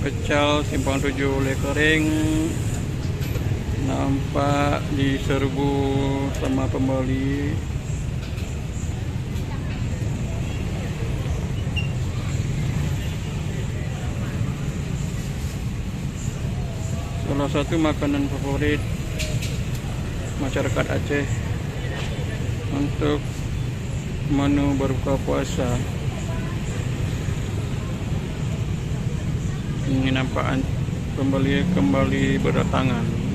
Pecal Simpang 7 Lekering nampak diserbu sama pembeli. Salah satu makanan favorit masyarakat Aceh untuk menu berbuka puasa. Ini nampak pembeli kembali berdatangan.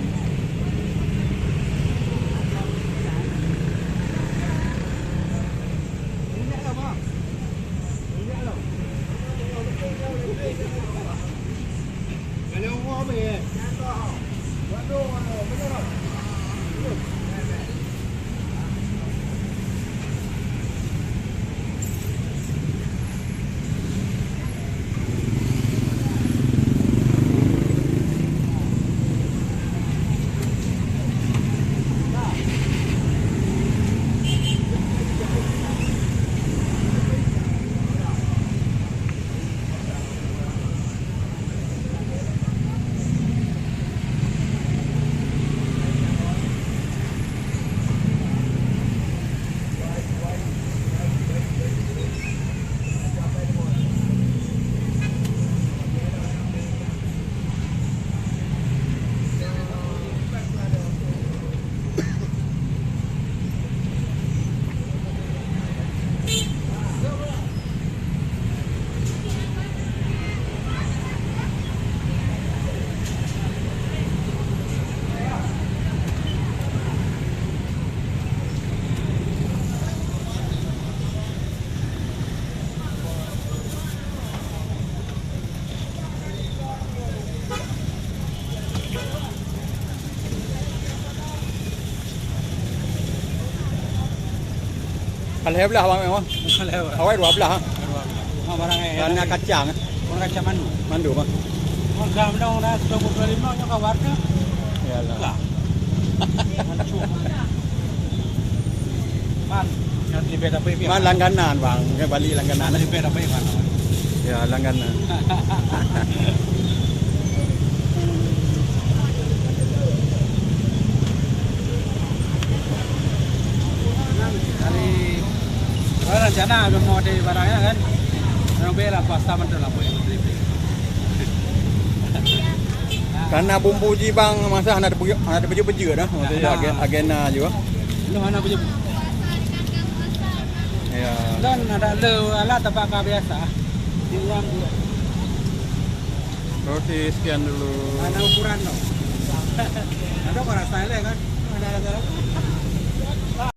Kalih belah bang memang. Kalih. Awak dua belah. Ha barang Karena kacang. Orang kacang mandu. Mandu bang. Orang dah dah 25 nya kawarnya. Iyalah. Man, nanti beda apa ini? Man langganan bang, ke Bali langganan. Nanti beda apa ini? Ya langganan. Rencana mau di barangnya kan, orang bela pasta mentah lah boleh. Karena bumbu jibang masa ada baju dah, maksudnya agenda juga. Lu mana baju? Ya. Dan ada alat tapak biasa. Yang Roti sekian dulu. ada ukuran loh. Ada orang style kan? Ada.